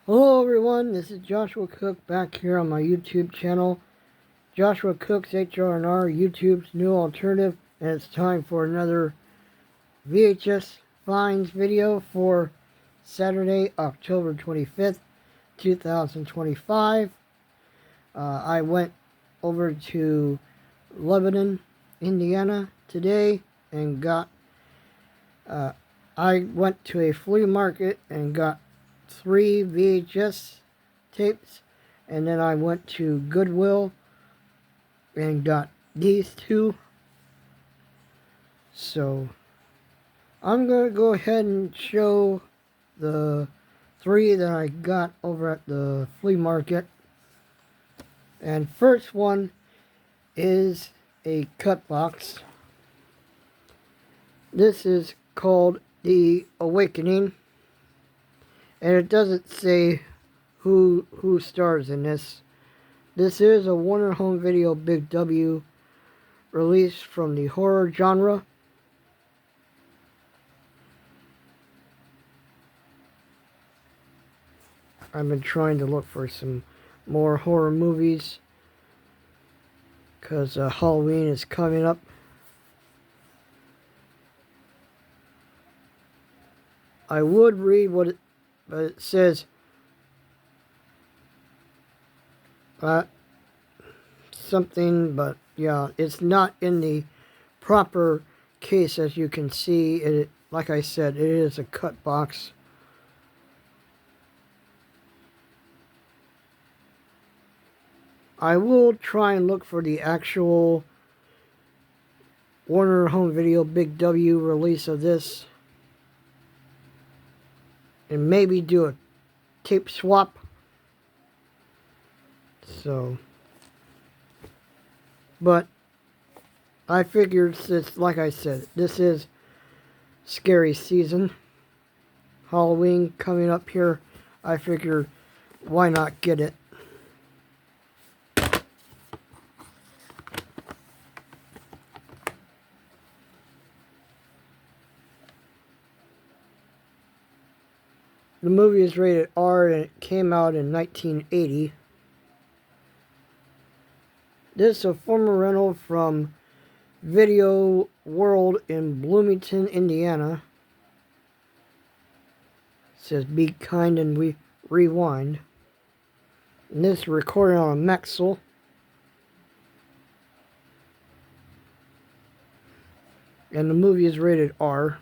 Hello everyone, this is Joshua Cook back here on my YouTube channel. Joshua Cook's HRNR, YouTube's new alternative, and it's time for another VHS finds video for Saturday, October 25th, 2025. I went over to Lebanon, Indiana today and I went to a flea market and got 3 VHS tapes, and then I went to Goodwill and got these 2. So I'm going to go ahead and show the 3 that I got over at the flea market. And first one is a cut box. This is called The Awakening. And it doesn't say who stars in this. This is a Warner Home Video Big W release from the horror genre. I've been trying to look for some more horror movies because Halloween is coming up. I would read what it, but it says something, but yeah, it's not in the proper case. As you can see, it, like I said, it is a cut box. I will try and look for the actual Warner Home Video Big W release of this and maybe do a tape swap. So, but I figured, since, like I said, this is scary season, Halloween coming up here, I figured why not get it. The movie is rated R and it came out in 1980. This is a former rental from Video World in Bloomington, Indiana. It says be kind and rewind. And this is recorded on a Maxell. And the movie is rated R.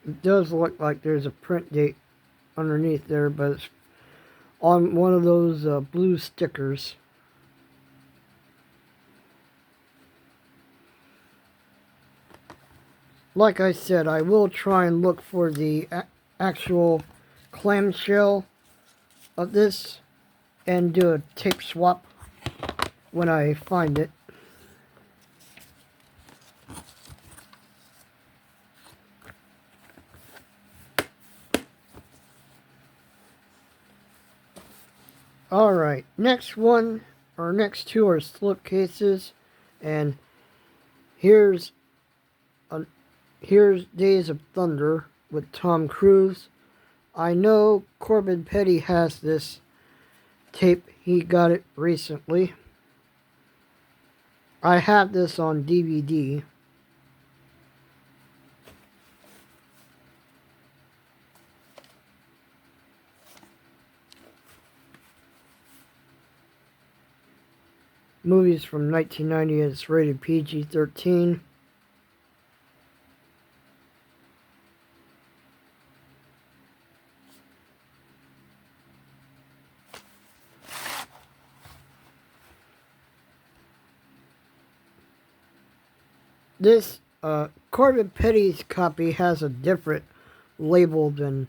It does look like there's a print date underneath there, but it's on one of those blue stickers. Like I said, I will try and look for the actual clamshell of this and do a tape swap when I find it. Alright, next one, or next 2 are slipcases, and here's Days of Thunder with Tom Cruise. I know Corbin Petty has this tape, he got it recently. I have this on DVD. Movies from 1990, it's rated PG-13. This Corbin Petty's copy has a different label than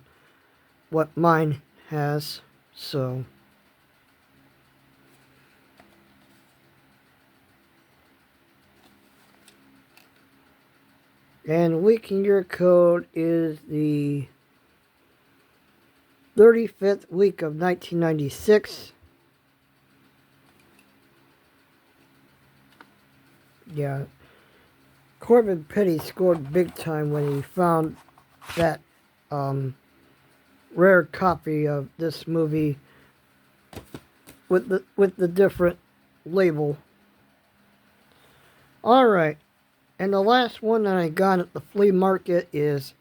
what mine has, so and week year code is the 35th week of 1996. Yeah. Corbin Petty scored big time when he found that rare copy of this movie with the different label. Alright, and the last one that I got at the flea market is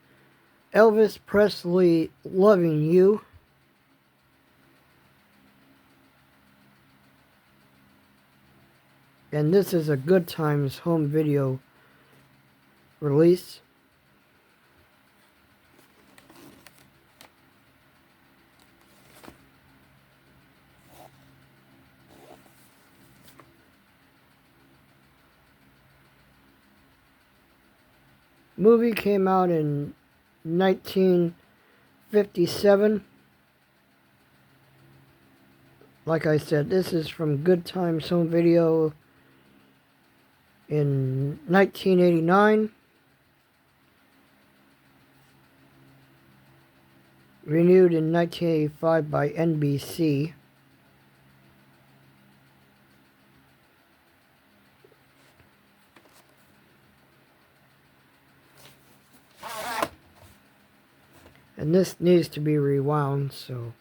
Elvis Presley, Loving You. And this is a Good Times home video release. Movie came out in 1957. Like I said, this is from Good Times home video in 1989. Renewed in 1985 by NBC. And this needs to be rewound, so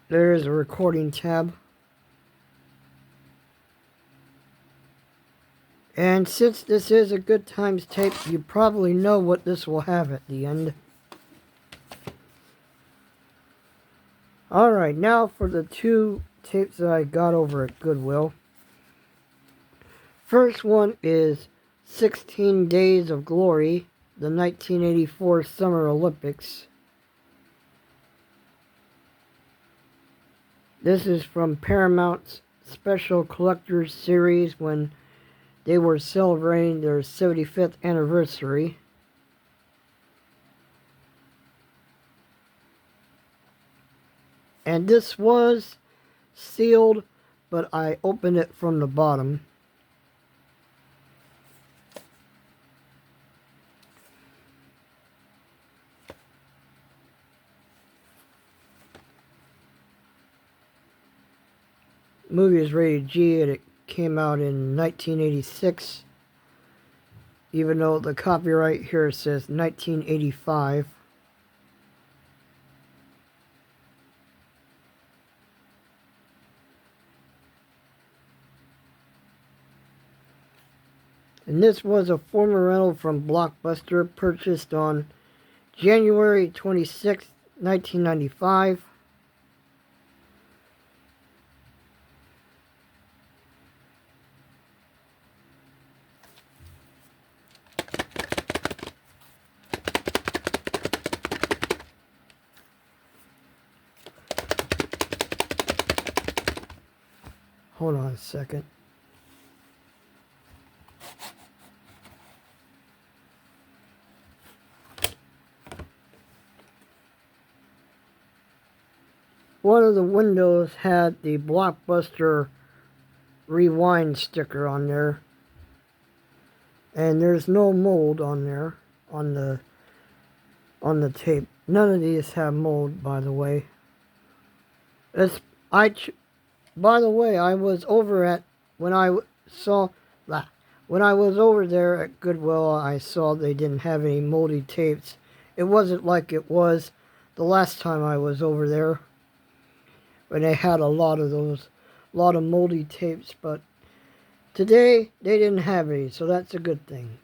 there is a recording tab. And since this is a Good Times tape, you probably know what this will have at the end. Alright, now for the two tapes that I got over at Goodwill. First one is 16 Days of Glory, the 1984 Summer Olympics. This is from Paramount's Special Collectors Series when they were celebrating their 75th anniversary. And this was sealed, but I opened it from the bottom. The movie is rated G and it came out in 1986, even though the copyright here says 1985. And this was a former rental from Blockbuster, purchased on January 26, 1995. Hold on a second. One of the windows had the Blockbuster Rewind sticker on there. And there's no mold on there, on the tape. None of these have mold, by the way. By the way, I was over at, when I was over there at Goodwill, I saw they didn't have any moldy tapes. It wasn't like it was the last time I was over there, when they had a lot of moldy tapes, but today they didn't have any, so that's a good thing.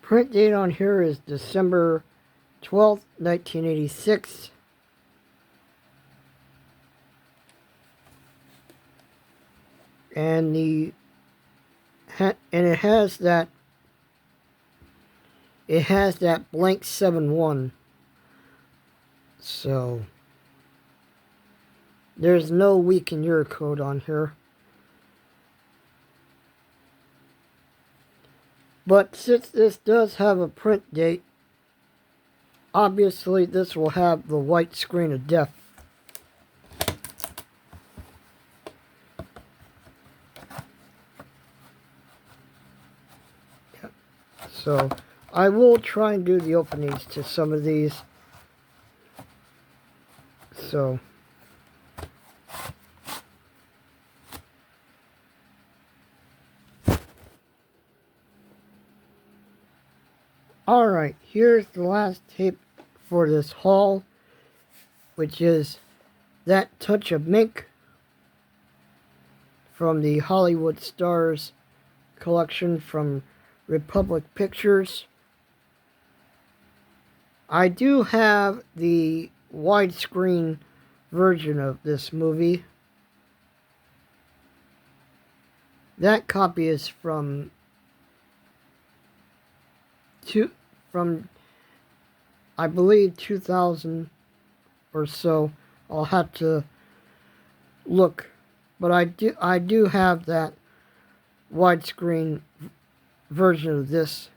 Print date on here is December 12th, 1986. And it has that blank 7-1. So there's no week and year code on here. But since this does have a print date, obviously this will have the white screen of death. So I will try and do the openings to some of these. So Alright, here's the last tape for this haul, which is That Touch of Mink from the Hollywood Stars collection from Republic Pictures. I do have the widescreen version of this movie. That copy is from I believe 2000 or so. I'll have to look, but I do have that widescreen version of this.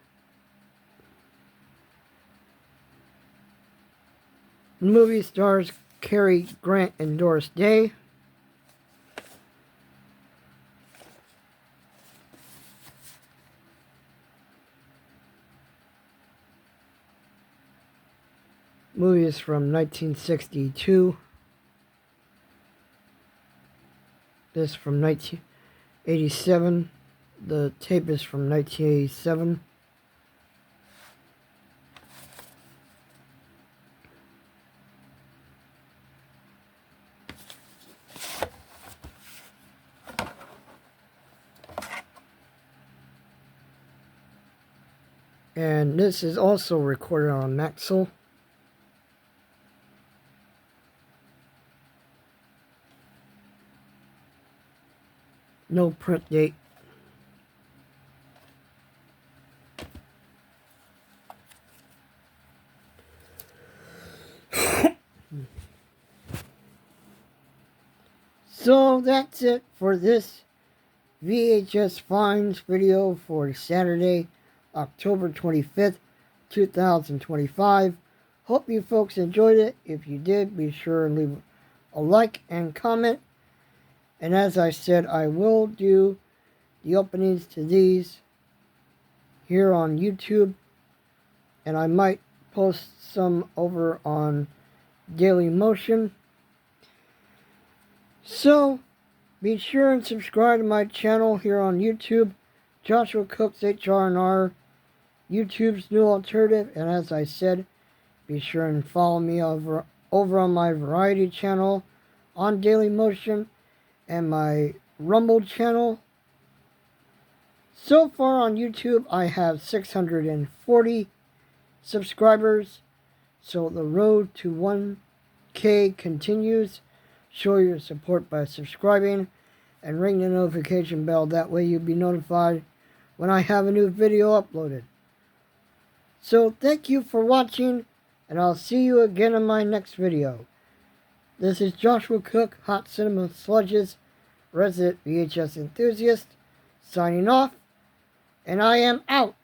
The movie stars Cary Grant and Doris Day. Movie is from 1962. This from 1987. The tape is from 1987. And this is also recorded on Maxell. No print date. So that's it for this VHS finds video for Saturday, October 25th, 2025. Hope you folks enjoyed it. If you did, be sure and leave a like and comment. And as I said, I will do the openings to these here on YouTube. And I might post some over on Daily Motion. So, be sure and subscribe to my channel here on YouTube. Joshua Cooks HR&R, YouTube's new alternative. And as I said, be sure and follow me over on my variety channel on Daily Motion and my Rumble channel. So far on YouTube, I have 640 subscribers. So the road to 1K continues. Show your support by subscribing and ring the notification bell. That way you'll be notified when I have a new video uploaded. So thank you for watching, and I'll see you again in my next video. This is Joshua Cook, Hot Cinema Sludges, resident VHS enthusiast, signing off, and I am out.